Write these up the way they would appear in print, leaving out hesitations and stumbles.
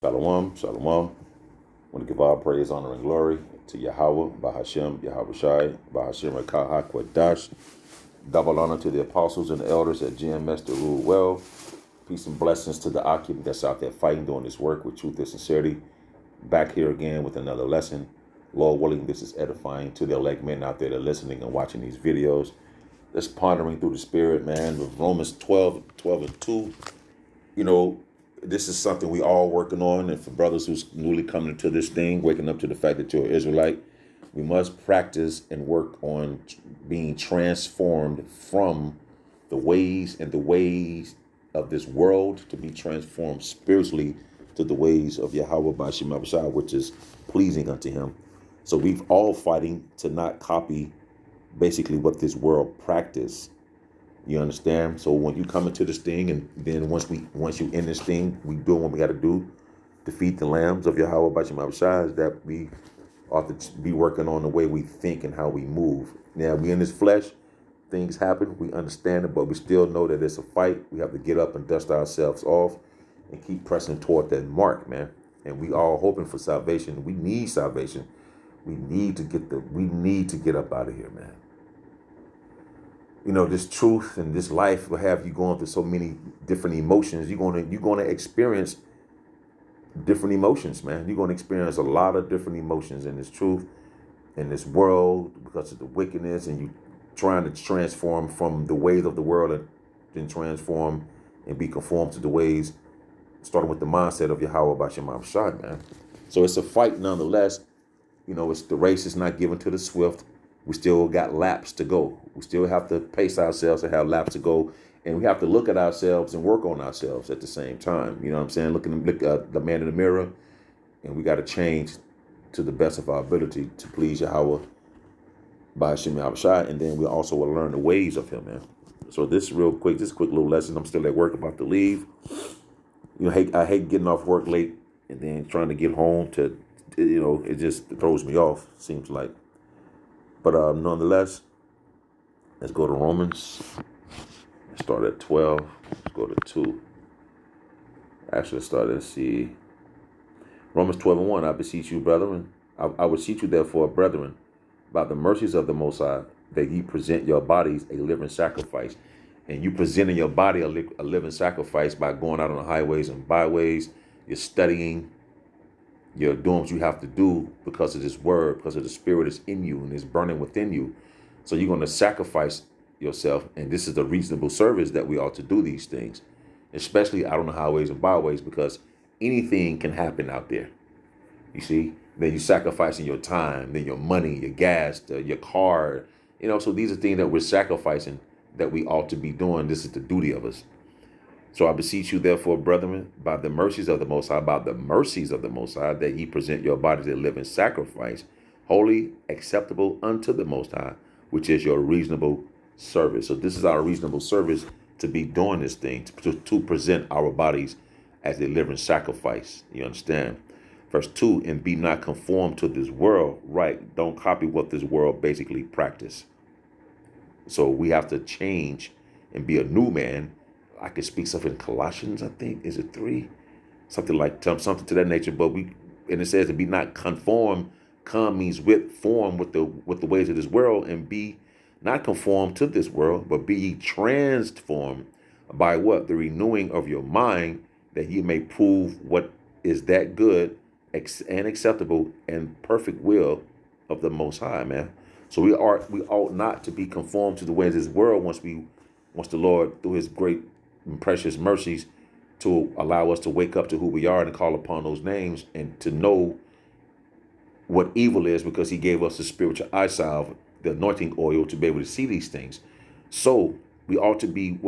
Shalom, shalom. I want to give all praise, honor, and glory to Yahweh, Bahashem, Yahweh Shai, Bahashem Rekah HaKodash. Double honor to the apostles and the elders at GMS to rule well. Peace and blessings to the occupant that's out there fighting, doing this work with truth and sincerity. Back here again with another lesson. Lord willing, this is edifying to the elect men out there that are listening and watching these videos. That's pondering through the spirit, man, with Romans 12 and 2. You know, this is something we all working on. And for brothers who's newly coming into this thing, waking up to the fact that you're an Israelite, we must practice and work on being transformed from the ways of this world to be transformed spiritually to the ways of Yahweh Bashim Abishai, which is pleasing unto him. So we've all fighting to not copy basically what this world practice. You understand? So when you come into this thing, and then once you end this thing, we do what we got to do to feed the lambs of Yahweh Bashim Abishai, is that we ought to be working on the way we think and how we move. Now, we in this flesh, things happen, we understand it, but we still know that it's a fight. We have to get up and dust ourselves off and keep pressing toward that mark, man. And we all hoping for salvation. We need salvation. We need to get up out of here, man. You know, this truth and this life will have you going through so many different emotions. You're gonna experience different emotions, man. You're gonna experience a lot of different emotions in this truth, in this world, because of the wickedness, and you trying to transform from the ways of the world and then transform and be conformed to the ways, starting with the mindset of Yahweh Bashim Abishai, man. So it's a fight nonetheless. You know, it's the race is not given to the swift. We still got laps to go. We still have to pace ourselves and have laps to go. And we have to look at ourselves and work on ourselves at the same time. You know what I'm saying? Look at the man in the mirror. And we got to change to the best of our ability to please Yahweh by Hashem Abishai. And then we also will learn the ways of him, man. So this quick little lesson. I'm still at work, about to leave. You know, I hate getting off work late and then trying to get home to, you know, it just throws me off, seems like. But nonetheless, let's go to Romans. Let's start at 12. Let's go to 2. Actually, let's see. Romans 12 and 1. I beseech you, brethren. I beseech you, therefore, brethren, by the mercies of the Most High, that ye present your bodies a living sacrifice. And you presenting your body a living sacrifice by going out on the highways and byways. You're studying. You're doing what you have to do because of this word, because of the spirit is in you and it's burning within you. So you're going to sacrifice yourself. And this is the reasonable service that we ought to do these things, especially out on the highways and byways, because anything can happen out there. You see, then you're sacrificing your time, then your money, your gas, your car. You know, so these are things that we're sacrificing that we ought to be doing. This is the duty of us. So I beseech you, therefore, brethren, by the mercies of the Most High, that ye present your bodies a living sacrifice, holy, acceptable unto the Most High, which is your reasonable service. So this is our reasonable service, to be doing this thing, to present our bodies as a living sacrifice. You understand? Verse 2, and be not conformed to this world. Right? Don't copy what this world basically practice. So we have to change and be a new man. I could speak something in Colossians, I think, is it 3? Something to that nature. But and it says to be not conformed. Come means form with the ways of this world, and be not conformed to this world, but be ye transformed by what? The renewing of your mind, that ye may prove what is that good and acceptable and perfect will of the Most High, man. So we ought not to be conformed to the ways of this world once the Lord, through his great and precious mercies, to allow us to wake up to who we are and call upon those names and to know what evil is, because he gave us the spiritual eye salve, the anointing oil, to be able to see these things. So we ought to be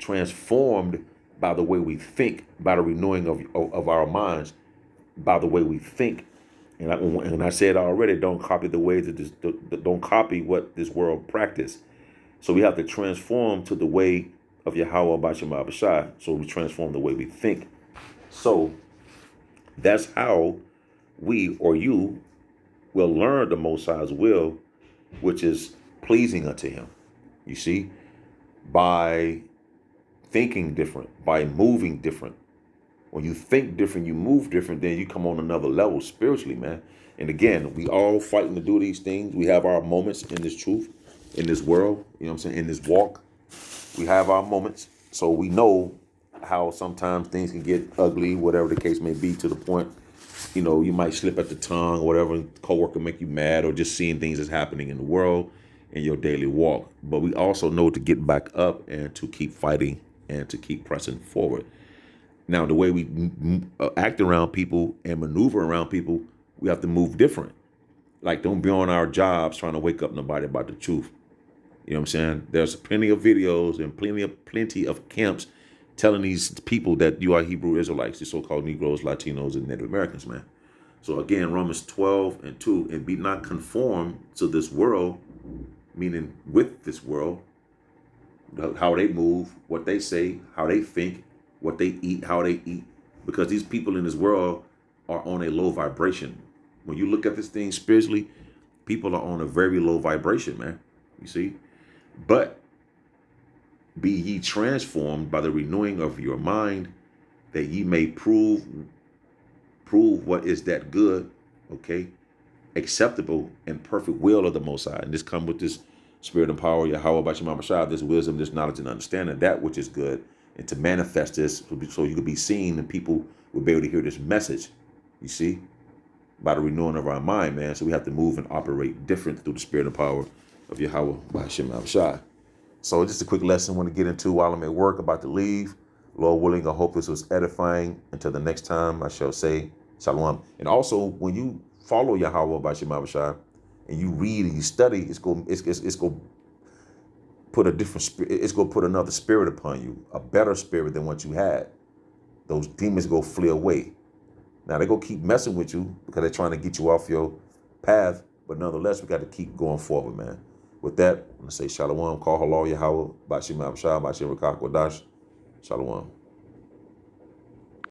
transformed by the way we think, by the renewing of our minds, by the way we think. And I said already, don't copy the ways don't copy what this world practice. So we have to transform to the way of Yahweh Bashim Abishai. So we transform the way we think. So that's how we, or you, will learn the Most High's will, which is pleasing unto him. You see, by thinking different, by moving different, When you think different, you move different, then you come on another level spiritually, man. And again, we all fighting to do these things. We have our moments in this truth, in this world, you know what I'm saying, in this walk. We have our moments. So we know how sometimes things can get ugly, whatever the case may be, to the point, you might slip at the tongue, or whatever, coworker make you mad, or just seeing things that's happening in the world in your daily walk. But we also know to get back up and to keep fighting and to keep pressing forward. Now, the way we act around people and maneuver around people, we have to move different. Like, don't be on our jobs trying to wake up nobody about the truth. You know what I'm saying? There's plenty of videos and plenty of camps telling these people that you are Hebrew Israelites, the so-called Negroes, Latinos, and Native Americans, man. So again, Romans 12:2, and be not conformed to this world, meaning with this world, how they move, what they say, how they think, what they eat, how they eat, because these people in this world are on a low vibration. When you look at this thing spiritually, people are on a very low vibration, man. You see? But be ye transformed by the renewing of your mind, that ye may prove what is that good, okay, acceptable and perfect will of the Most High. And this come with this spirit and power, Yahweh Bashim Mashah, this wisdom, this knowledge and understanding, that which is good, and to manifest this so you could be seen and people will be able to hear this message, you see, by the renewing of our mind, man. So we have to move and operate different through the spirit and power of Yahweh Bashim Mashah. So just a quick lesson I want to get into while I'm at work, about to leave. Lord willing, I hope this was edifying. Until the next time, I shall say shalom. And also, when you follow Yahweh Bashim Mashah and you read and you study, it's going to put a different spirit. It's going to put another spirit upon you, a better spirit than what you had. Those demons go flee away. Now they go keep messing with you because they're trying to get you off your path. But nonetheless, we got to keep going forward, man. With that, I'm going to say shalom. Call halal Yahweh Bashim Abshah Bashim Rakak Wadash. Shalom.